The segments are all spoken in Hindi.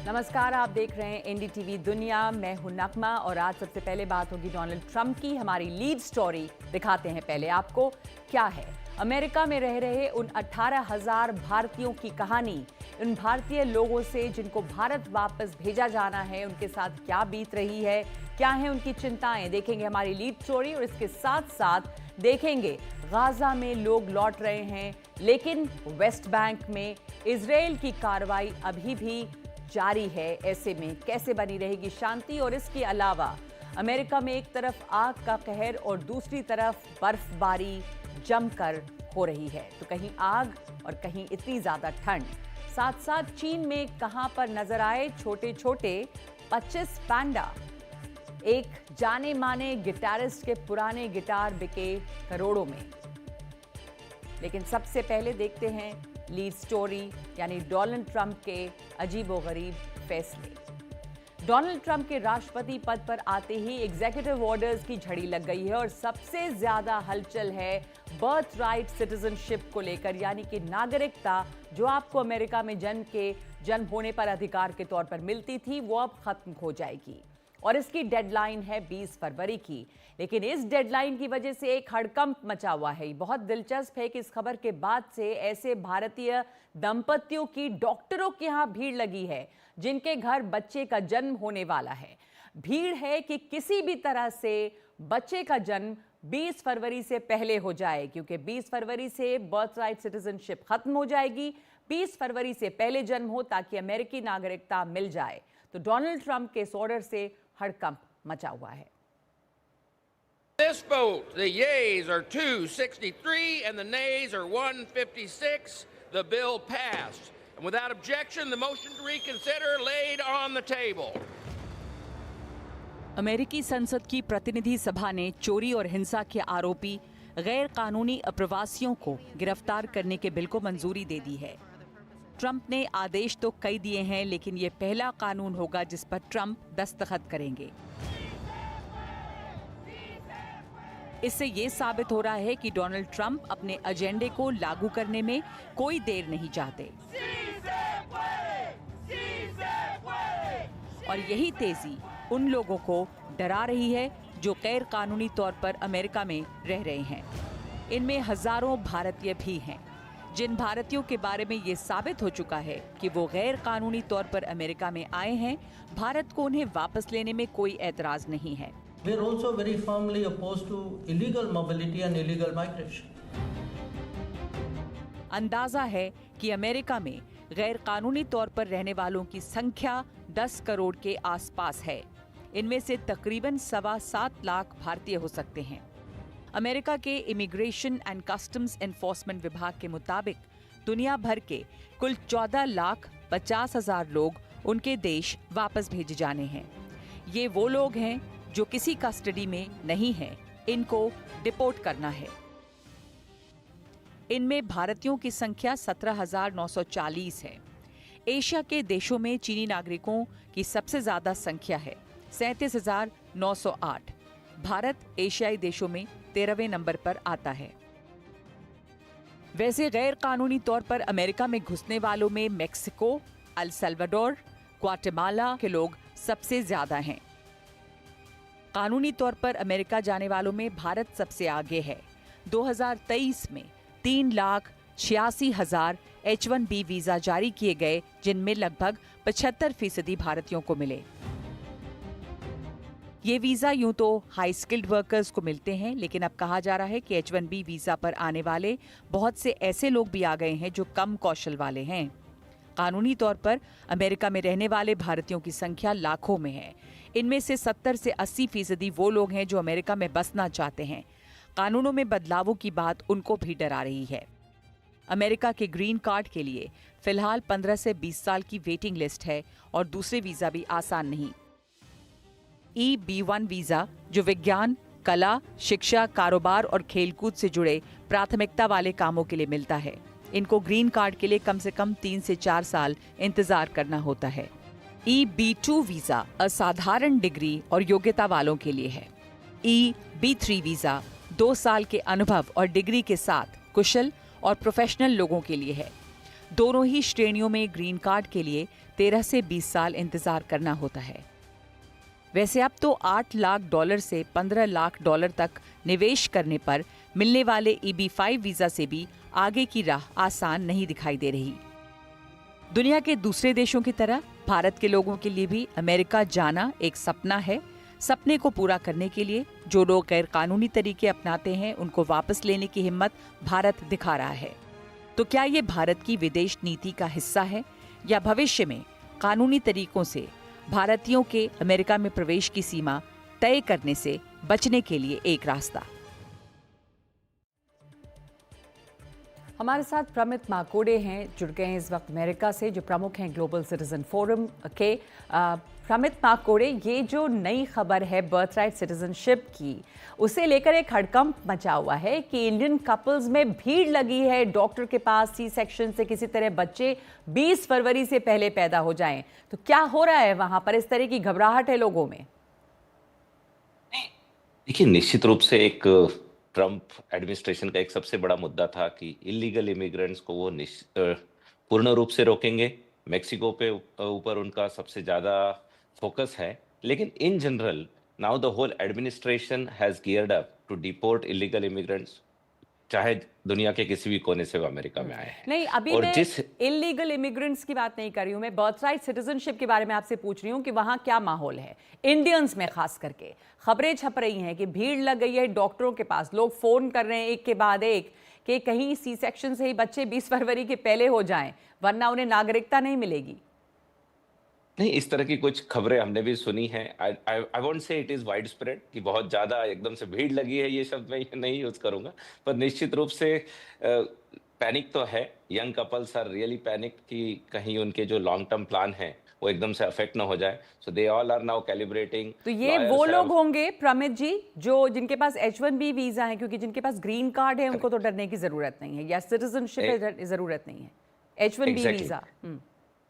नमस्कार, आप देख रहे हैं एनडीटीवी दुनिया। मैं हूं नगमा और आज सबसे पहले बात होगी डोनाल्ड ट्रंप की। हमारी लीड स्टोरी दिखाते हैं पहले आपको क्या है। अमेरिका में रह रहे उन 18,000 भारतीयों की कहानी, उन भारतीय लोगों से जिनको भारत वापस भेजा जाना है, उनके साथ क्या बीत रही है, क्या है उनकी चिंताएं, देखेंगे हमारी लीड स्टोरी। और इसके साथ साथ देखेंगे गाजा में लोग लौट रहे हैं, लेकिन वेस्ट बैंक में इजराइल की कार्रवाई अभी भी जारी है। ऐसे में कैसे बनी रहेगी शांति। और इसके अलावा अमेरिका में एक तरफ आग का कहर और दूसरी तरफ बर्फबारी जमकर हो रही है, तो कहीं आग और कहीं इतनी ज्यादा ठंड। साथ साथ चीन में कहां पर नजर आए छोटे छोटे 25 पैंडा। एक जाने माने गिटारिस्ट के पुराने गिटार बिके करोड़ों में। लेकिन सबसे पहले देखते हैं लीड स्टोरी, यानी डोनाल्ड ट्रंप के अजीबोगरीब फैसले। डोनाल्ड ट्रंप के राष्ट्रपति पद पर आते ही एग्जीक्यूटिव ऑर्डर्स की झड़ी लग गई है और सबसे ज्यादा हलचल है बर्थ राइट सिटीजनशिप को लेकर, यानी कि नागरिकता जो आपको अमेरिका में जन्म होने पर अधिकार के तौर पर मिलती थी, वो अब खत्म हो जाएगी। और इसकी डेडलाइन है 20 फरवरी की। लेकिन इस डेडलाइन की वजह से एक हड़कंप मचा हुआ है। बहुत दिलचस्प है कि इस खबर के बाद से ऐसे भारतीय दंपतियों की डॉक्टरों के यहां भीड़ लगी है जिनके घर बच्चे का जन्म होने वाला है। भीड़ है कि किसी भी तरह से बच्चे का जन्म 20 फरवरी से पहले हो जाए, क्योंकि 20 फरवरी से बर्थ राइट सिटीजनशिप खत्म हो जाएगी। 20 फरवरी से पहले जन्म हो ताकि अमेरिकी नागरिकता मिल जाए। तो डोनाल्ड ट्रंप के इस ऑर्डर से हड़कंप मचा हुआ है। This vote, the yeas are 263 and the nays are 156. The bill passed. And without objection, the motion to reconsider laid on the table. अमेरिकी संसद की प्रतिनिधि सभा ने चोरी और हिंसा के आरोपी गैर कानूनी अप्रवासियों को गिरफ्तार करने के बिल को मंजूरी दे दी है। ट्रंप ने आदेश तो कई दिए हैं, लेकिन ये पहला कानून होगा जिस पर ट्रंप दस्तखत करेंगे। इससे ये साबित हो रहा है कि डोनाल्ड ट्रंप अपने एजेंडे को लागू करने में कोई देर नहीं चाहते। और यही तेजी उन लोगों को डरा रही है जो गैर कानूनी तौर पर अमेरिका में रह रहे हैं। इनमें हजारों भारतीय भी हैं, जिन भारतीयों के बारे में ये साबित हो चुका है कि वो गैर कानूनी तौर पर अमेरिका में आए हैं। भारत को उन्हें वापस लेने में कोई एतराज नहीं है। We are also very firmly opposed to illegal mobility and illegal migration. अंदाजा है कि अमेरिका में गैर कानूनी तौर पर रहने वालों की संख्या 10 करोड़ के आसपास है। इनमें से तकरीबन 7.25 लाख भारतीय हो सकते हैं। अमेरिका के इमिग्रेशन एंड कस्टम्स एनफोर्समेंट विभाग के मुताबिक दुनिया भर के कुल 14,50,000 लोग उनके देश वापस भेजे जाने हैं। ये वो लोग हैं जो किसी कस्टडी में नहीं हैं, इनको डिपोर्ट करना है। इनमें भारतीयों की संख्या 17,940 है। एशिया के देशों में चीनी नागरिकों की सबसे ज्यादा संख्या है, 37,908। भारत एशियाई देशों में 13वें नंबर पर आता है। वैसे गैर कानूनी तौर पर अमेरिका में घुसने वालों में मेक्सिको, अल सल्वाडोर, ग्वाटेमाला के लोग सबसे ज्यादा हैं। कानूनी तौर पर अमेरिका जाने वालों में भारत सबसे आगे है। 2023 में 3,86,000 H-1B वीजा जारी किए गए, जिनमें लगभग 75% भारतीयों को मिले। ये वीजा यूं तो हाई स्किल्ड वर्कर्स को मिलते हैं, लेकिन अब कहा जा रहा है कि H-1B वीजा पर आने वाले बहुत से ऐसे लोग भी आ गए हैं जो कम कौशल वाले हैं। कानूनी तौर पर अमेरिका में रहने वाले भारतीयों की संख्या लाखों में है। इनमें से 70 से 80% वो लोग हैं जो अमेरिका में बसना चाहते हैं। कानूनों में बदलावों की बात उनको भी डरा रही है। अमेरिका के ग्रीन कार्ड के लिए फिलहाल 15 से 20 साल की वेटिंग लिस्ट है और दूसरे वीजा भी आसान नहीं। EB-1 वीजा जो विज्ञान, कला, शिक्षा, कारोबार और खेलकूद से जुड़े प्राथमिकता वाले कामों के लिए मिलता है। इनको ग्रीन कार्ड के लिए कम से कम 3 से 4 साल इंतजार करना होता है। EB-2 वीजा असाधारण डिग्री और योग्यता वालों के लिए है। EB-3 वीजा 2 साल के अनुभव और डिग्री के साथ कुशल और प्रोफेशनल लोगों के लिए है। दोनों ही श्रेणियों में ग्रीन कार्ड के लिए 13 से 20 साल इंतजार करना होता है। वैसे अब तो $8 लाख से $15 लाख तक निवेश करने पर मिलने वाले EB-5 वीजा से भी आगे की राह आसान नहीं दिखाई दे रही। दुनिया के दूसरे देशों की तरह भारत के लोगों के लिए भी अमेरिका जाना एक सपना है। सपने को पूरा करने के लिए जो लोग गैर कानूनी तरीके अपनाते हैं, उनको वापस लेने की हिम्मत भारत दिखा रहा है। तो क्या ये भारत की विदेश नीति का हिस्सा है या भविष्य में कानूनी तरीकों से भारतीयों के अमेरिका में प्रवेश की सीमा तय करने से बचने के लिए एक रास्ता? हमारे साथ प्रमित माकोड़े हैं, जुड़ गए हैं इस वक्त अमेरिका से, जो प्रमुख हैं ग्लोबल सिटीजन फोरम के। प्रमित माकोड़े, ये जो नई खबर है बर्थराइट सिटीजनशिप की, उसे लेकर एक हड़कंप मचा हुआ है कि इंडियन कपल्स में भीड़ लगी है डॉक्टर के पास सी सेक्शन से किसी तरह बच्चे 20 फरवरी से पहले पैदा हो जाएं। तो क्या हो रहा है वहां पर? इस तरह की घबराहट है लोगों में? देखिए, निश्चित रूप से एक ट्रंप एडमिनिस्ट्रेशन का एक सबसे बड़ा मुद्दा था कि इलीगल इमिग्रेंट्स को वो पूर्ण रूप से रोकेंगे। मेक्सिको पे ऊपर उनका सबसे ज्यादा फोकस है, लेकिन in general now the whole administration has geared up to deport illegal immigrants, चाहे दुनिया के किसी भी कोने से वो अमेरिका में आए हैं। नहीं, अभी और मैं इलीगल इमिग्रेंट्स की बात नहीं कर रही हूँ, मैं बर्थराइट सिटीजनशिप के बारे में आपसे पूछ रही हूँ कि वहाँ क्या माहौल है इंडियंस में। खास करके खबरें छप रही हैं कि भीड़ लग गई है डॉक्टरों के पास, लोग फोन कर रहे हैं एक के बाद एक कि कहीं सी सेक्शन से ही बच्चे 20 फरवरी के पहले हो जाएं, वरना उन्हें नागरिकता नहीं मिलेगी। नहीं, इस तरह की कुछ खबरें हमने भी सुनी हैं। I won't say it is wide spread कि बहुत ज्यादा एकदम से भीड़ लगी है, ये शब्द मैं नहीं यूज करूंगा, पर निश्चित रूप से पैनिक तो है। Young couples are really panic कि कहीं उनके जो लॉन्ग टर्म प्लान है वो एकदम से अफेक्ट ना हो जाए। सो they all are now calibrating. तो ये वो लोग होंगे प्रमित जी जो जिनके पास H-1B वीजा है, क्योंकि जिनके पास ग्रीन कार्ड है उनको तो डरने की जरूरत नहीं है, या सिटीजनशिप की जरूरत नहीं है, H-1B वीजा।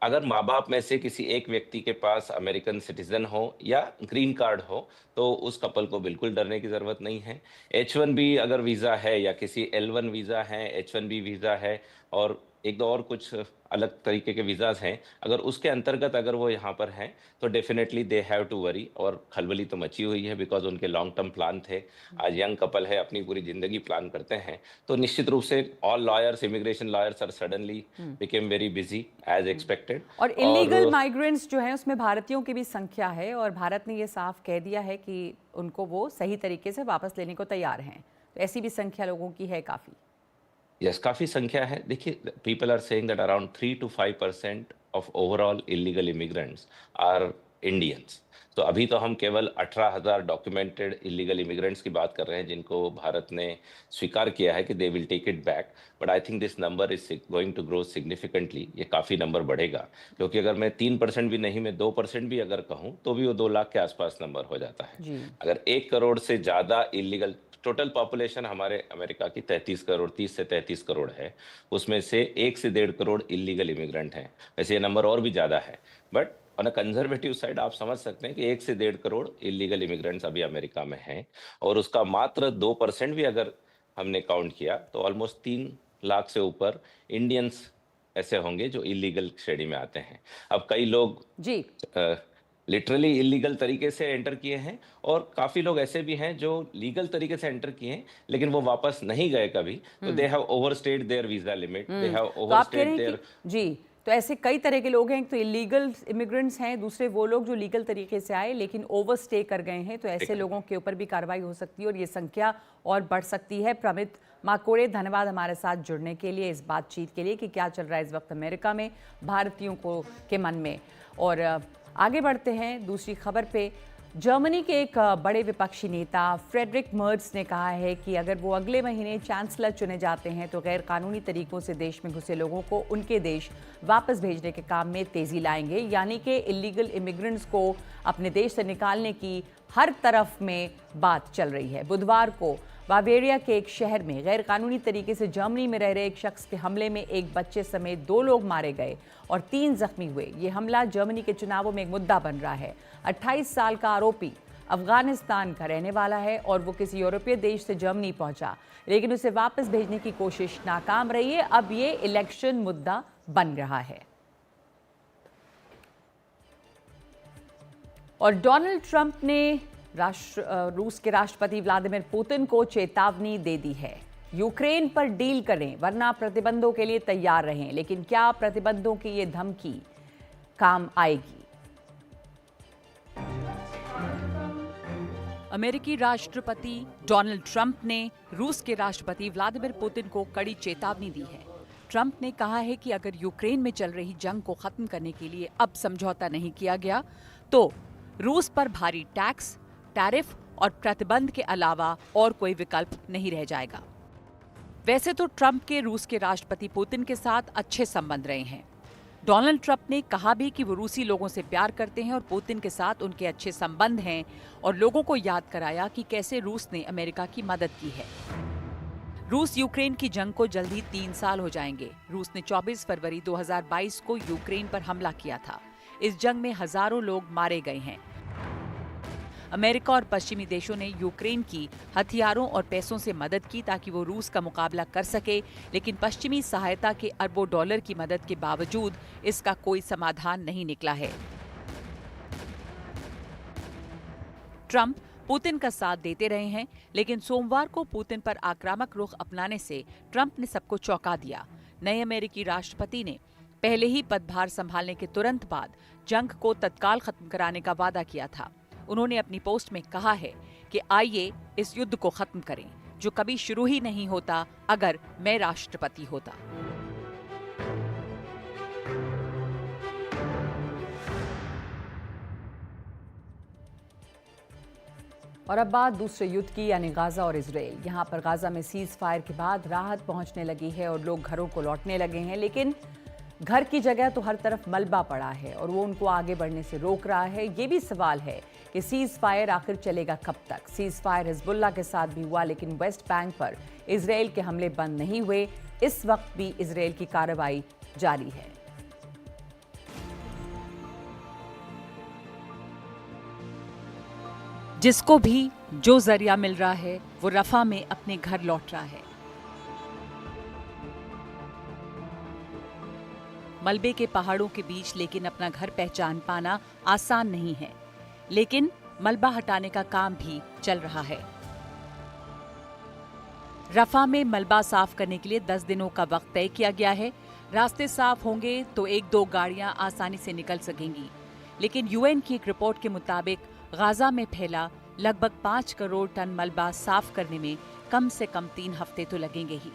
अगर माँ बाप में से किसी एक व्यक्ति के पास अमेरिकन सिटीजन हो या ग्रीन कार्ड हो तो उस कपल को बिल्कुल डरने की जरूरत नहीं है। H-1B अगर वीजा है या किसी L-1 वीजा है, H-1B वीजा है और एक दो और कुछ अलग तरीके के वीजाज हैं, अगर उसके अंतर्गत अगर वो यहाँ पर हैं तो definitely they have to worry. और खलबली तो मची हुई है बिकॉज उनके लॉन्ग टर्म प्लान थे। आज यंग कपल है, अपनी पूरी जिंदगी प्लान करते हैं, तो निश्चित रूप से all lawyers, immigration lawyers are suddenly became very busy as expected. और इलीगल माइग्रेंट्स जो हैं उसमें भारतीयों की भी संख्या है, और भारत ने ये साफ कह दिया है कि उनको वो सही तरीके से वापस लेने को तैयार हैं। तो ऐसी भी संख्या लोगों की है काफी। यस, काफी संख्या है। देखिए, people are saying that around 3 to 5% of overall illegal immigrants are Indians. तो अभी तो हम केवल 18,000 डॉक्यूमेंटेड इलीगल इमिग्रेंट्स की बात कर रहे हैं जिनको भारत ने स्वीकार किया है कि they will take it back, but I think this number is going to grow significantly. ये काफी नंबर बढ़ेगा, क्योंकि अगर मैं 3% भी नहीं, मैं 2% भी अगर कहूँ तो भी वो 2 लाख के आसपास नंबर हो जाता है। अगर 1 करोड़ से ज्यादा इलीगल, टोटल पॉपुलेशन हमारे अमेरिका की 30 से 33 करोड़ है, उसमें से 1 से 1.5 करोड़ इलीगल इमिग्रेंट हैं। वैसे ये नंबर और भी ज़्यादा है, but on a conservative side आप समझ सकते हैं कि 1 से 1.5 करोड़ इलीगल इमिग्रेंट्स अभी अमेरिका में हैं, और उसका मात्र 2% भी अगर हमने काउंट किया तो ऑलमोस्ट 3 लाख से ऊपर इंडियंस ऐसे होंगे जो इलीगल श्रेणी में आते हैं। अब कई लोग जी लिटरली इलीगल तरीके से एंटर किए हैं, और काफी लोग ऐसे भी हैं जो लीगल तरीके से एंटर किए हैं लेकिन वो वापस नहीं गए कभी, तो they have overstayed their visa limit, they have overstayed their. जी, तो ऐसे कई तरह के लोग हैं, तो इलीगल इमिग्रेंट्स हैं, दूसरे वो लोग जो लीगल तरीके से आए लेकिन ओवरस्टे कर गए हैं, तो ऐसे लोगों के ऊपर भी कार्रवाई हो सकती है और ये संख्या और बढ़ सकती है। प्रमित माकोड़े, धन्यवाद हमारे साथ जुड़ने के लिए, इस बातचीत के लिए कि क्या चल रहा है इस वक्त अमेरिका में भारतीयों को के मन में। और आगे बढ़ते हैं दूसरी खबर पे। जर्मनी के एक बड़े विपक्षी नेता फ्रेडरिक मर्ज ने कहा है कि अगर वो अगले महीने चांसलर चुने जाते हैं तो गैर कानूनी तरीकों से देश में घुसे लोगों को उनके देश वापस भेजने के काम में तेजी लाएंगे, यानी कि इलीगल इमिग्रेंट्स को अपने देश से निकालने की हर तरफ में बात चल रही है। बुधवार को बावेरिया के एक शहर में गैर कानूनी तरीके से जर्मनी में रह रहे एक शख्स के हमले में एक बच्चे समेत 2 लोग मारे गए और 3 जख्मी हुए। ये हमला जर्मनी के चुनावों में एक मुद्दा बन रहा है। 28 साल का आरोपी अफगानिस्तान का रहने वाला है और वो किसी यूरोपीय देश से जर्मनी पहुंचा, लेकिन उसे वापस भेजने की कोशिश नाकाम रही है। अब ये इलेक्शन मुद्दा बन रहा है। और डोनाल्ड ट्रंप ने रूस के राष्ट्रपति व्लादिमीर पुतिन को चेतावनी दे दी है, यूक्रेन पर डील करें वरना प्रतिबंधों के लिए तैयार रहें। लेकिन क्या प्रतिबंधों की ये धमकी काम आएगी? अमेरिकी राष्ट्रपति डोनाल्ड ट्रंप ने रूस के राष्ट्रपति व्लादिमीर पुतिन को कड़ी चेतावनी दी है। ट्रंप ने कहा है कि अगर यूक्रेन में चल रही जंग को खत्म करने के लिए अब समझौता नहीं किया गया तो रूस पर भारी टैक्स, टैरिफ और प्रतिबंध के अलावा और कोई विकल्प नहीं रह जाएगा। वैसे तो ट्रंप के रूस के राष्ट्रपति पुतिन के साथ अच्छे संबंध रहे हैं। डोनाल्ड ट्रंप ने कहा भी कि वो रूसी लोगों से प्यार करते हैं और पुतिन के साथ उनके अच्छे संबंध हैं, और लोगों को याद कराया कि कैसे रूस ने अमेरिका की मदद की है। रूस यूक्रेन की जंग को जल्द ही 3 साल हो जाएंगे। रूस ने 24 फरवरी 2022 को यूक्रेन पर हमला किया था। इस जंग में हजारों लोग मारे गए हैं। अमेरिका और पश्चिमी देशों ने यूक्रेन की हथियारों और पैसों से मदद की ताकि वो रूस का मुकाबला कर सके, लेकिन पश्चिमी सहायता के अरबों डॉलर की मदद के बावजूद इसका कोई समाधान नहीं निकला है। ट्रंप पुतिन का साथ देते रहे हैं, लेकिन सोमवार को पुतिन पर आक्रामक रुख अपनाने से ट्रंप ने सबको चौंका दिया। नए अमेरिकी राष्ट्रपति ने पहले ही पदभार संभालने के तुरंत बाद जंग को तत्काल खत्म कराने का वादा किया था। उन्होंने अपनी पोस्ट में कहा है कि आइए इस युद्ध को खत्म करें जो कभी शुरू ही नहीं होता अगर मैं राष्ट्रपति होता। और अब बात दूसरे युद्ध की, यानी गाजा और इजराइल। यहाँ पर गाजा में सीज फायर के बाद राहत पहुंचने लगी है और लोग घरों को लौटने लगे हैं, लेकिन घर की जगह तो हर तरफ मलबा पड़ा है और वो उनको आगे बढ़ने से रोक रहा है। ये भी सवाल है कि सीज फायर आखिर चलेगा कब तक। सीज फायर हिजबुल्लाह के साथ भी हुआ, लेकिन वेस्ट बैंक पर इजराइल के हमले बंद नहीं हुए। इस वक्त भी इजराइल की कार्रवाई जारी है। जिसको भी जो जरिया मिल रहा है वो रफा में अपने घर लौट रहा है। मलबे के पहाड़ों के बीच लेकिन अपना घर पहचान पाना आसान नहीं है, लेकिन मलबा हटाने का काम भी चल रहा है। रफा में मलबा साफ करने के लिए 10 दिनों का वक्त तय किया गया है। रास्ते साफ होंगे तो 1-2 गाड़ियां आसानी से निकल सकेंगी, लेकिन यूएन की एक रिपोर्ट के मुताबिक गाजा में फैला लगभग 5 करोड़ टन मलबा साफ करने में कम से कम 3 हफ्ते तो लगेंगे ही।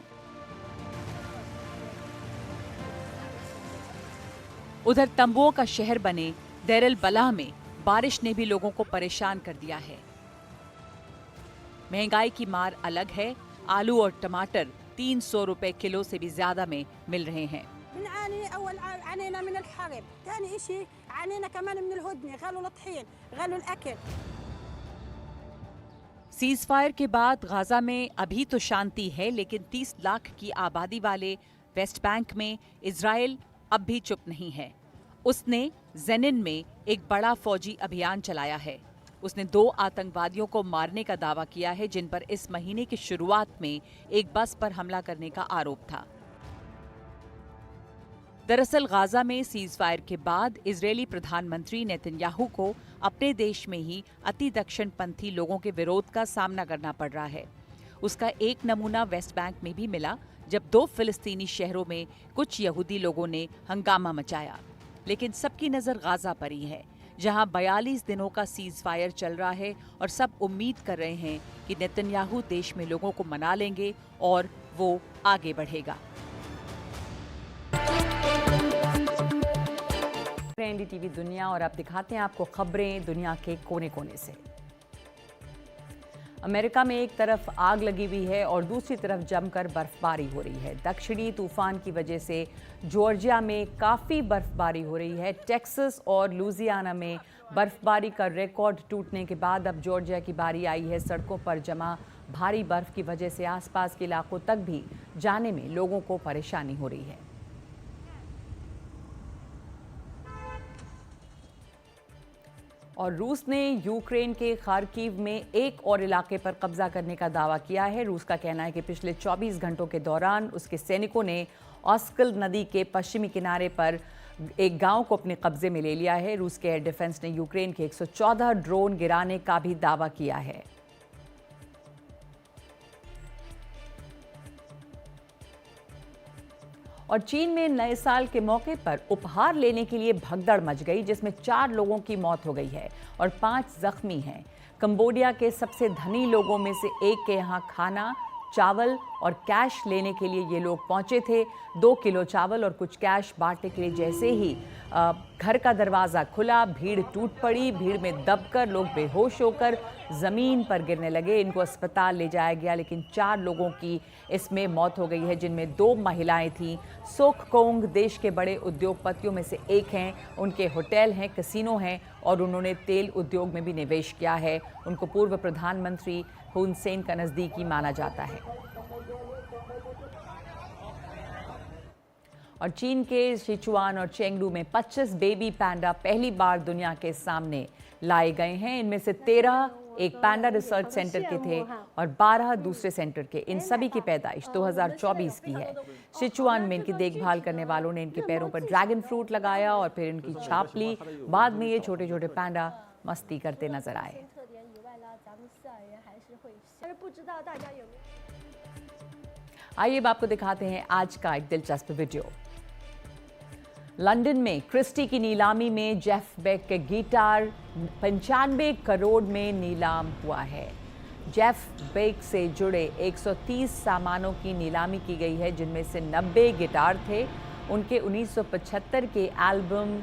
उधर तंबुओं का शहर बने देर अल बलाह में बारिश ने भी लोगों को परेशान कर दिया है। महंगाई की मार अलग है। आलू और टमाटर 300 रुपए किलो से भी ज्यादा में मिल रहे हैं। सीज फायर के बाद गाजा में अभी तो शांति है, लेकिन 30 लाख की आबादी वाले वेस्ट बैंक में इजराइल अब भी चुप नहीं है। उसने जेनिन में एक बड़ा फौजी अभियान चलाया है। उसने 2 आतंकवादियों को मारने का दावा किया है, जिन पर इस महीने की शुरुआत में एक बस पर हमला करने का आरोप था। दरअसल गाजा में सीज फायर के बाद इजरायली प्रधानमंत्री नेतन्याहू को अपने देश में ही अति दक्षिणपंथी लोगों के विरोध का सामना करना पड़ रहा है। उसका एक नमूना वेस्ट बैंक में भी मिला, जब 2 फिलिस्तीनी शहरों में कुछ यहूदी लोगों ने हंगामा मचाया। लेकिन सबकी नजर गाजा पर ही है, जहां 42 दिनों का सीज फायर चल रहा है और सब उम्मीद कर रहे हैं कि नेतन्याहू देश में लोगों को मना लेंगे और वो आगे बढ़ेगा। एनडीटीवी दुनिया, और आप दिखाते हैं आपको खबरें दुनिया के कोने कोने से। अमेरिका में एक तरफ आग लगी हुई है और दूसरी तरफ जमकर बर्फबारी हो रही है। दक्षिणी तूफान की वजह से जॉर्जिया में काफ़ी बर्फबारी हो रही है। टेक्सास और लुजियाना में बर्फबारी का रिकॉर्ड टूटने के बाद अब जॉर्जिया की बारी आई है। सड़कों पर जमा भारी बर्फ की वजह से आसपास के इलाकों तक भी जाने में लोगों को परेशानी हो रही है। और रूस ने यूक्रेन के खार्किव में एक और इलाके पर कब्जा करने का दावा किया है। रूस का कहना है कि पिछले 24 घंटों के दौरान उसके सैनिकों ने ऑस्कल नदी के पश्चिमी किनारे पर एक गांव को अपने कब्जे में ले लिया है। रूस के एयर डिफेंस ने यूक्रेन के 114 ड्रोन गिराने का भी दावा किया है। और चीन में नए साल के मौके पर उपहार लेने के लिए भगदड़ मच गई, जिसमें 4 लोगों की मौत हो गई है और 5 जख्मी हैं। कंबोडिया के सबसे धनी लोगों में से एक के यहाँ खाना, चावल और कैश लेने के लिए ये लोग पहुंचे थे। 2 किलो चावल और कुछ कैश बांटने के लिए जैसे ही घर का दरवाज़ा खुला, भीड़ टूट पड़ी। भीड़ में दबकर लोग बेहोश होकर ज़मीन पर गिरने लगे। इनको अस्पताल ले जाया गया, लेकिन 4 लोगों की इसमें मौत हो गई है, जिनमें 2 महिलाएं थीं। सोक कोंग देश के बड़े उद्योगपतियों में से एक हैं। उनके होटल हैं, कैसीनो हैं और उन्होंने तेल उद्योग में भी निवेश किया है। उनको पूर्व प्रधानमंत्री हुन सेन का नज़दीकी माना जाता है। और चीन के सिचुआन और चेंगडू में 25 बेबी पैंडा पहली बार दुनिया के सामने लाए गए हैं। इनमें से 13 एक पैंडा रिसर्च सेंटर के थे और 12 दूसरे सेंटर के। इन सभी की पैदाइश 2024 की है। सिचुआन में इनकी देखभाल करने वालों ने इनके पैरों पर ड्रैगन फ्रूट लगाया और फिर इनकी छाप ली। बाद में ये छोटे छोटे पैंडा मस्ती करते नजर आए। आइए अब आपको दिखाते हैं आज का एक दिलचस्प वीडियो। लंदन में क्रिस्टी की नीलामी में जेफ बेक के गिटार 95 करोड़ में नीलाम हुआ है। जेफ बेक से जुड़े 130 सामानों की नीलामी की गई है, जिनमें से 90 गिटार थे। उनके 1975 के एल्बम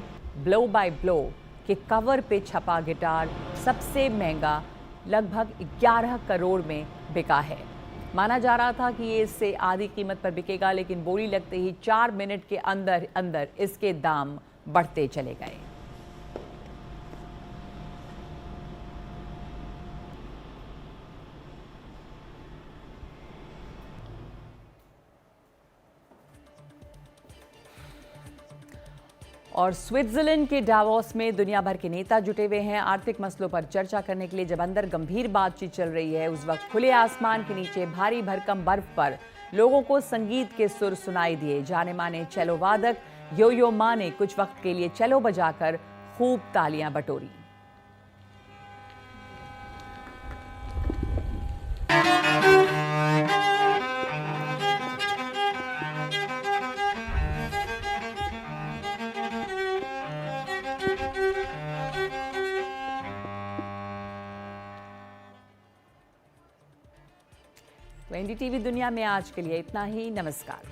ब्लो बाय ब्लो के कवर पे छपा गिटार सबसे महंगा लगभग 11 करोड़ में बिका है। माना जा रहा था कि ये इससे आधी कीमत पर बिकेगा, लेकिन बोली लगते ही 4 मिनट के अंदर अंदर इसके दाम बढ़ते चले गए। और स्विट्जरलैंड के डावोस में दुनिया भर के नेता जुटे हुए हैं आर्थिक मसलों पर चर्चा करने के लिए। जब अंदर गंभीर बातचीत चल रही है, उस वक्त खुले आसमान के नीचे भारी भरकम बर्फ पर लोगों को संगीत के सुर सुनाई दिए। जाने माने चेलो वादक यो यो मा ने कुछ वक्त के लिए चेलो बजाकर खूब तालियां बटोरी। तो एनडीटीवी दुनिया में आज के लिए इतना ही। नमस्कार।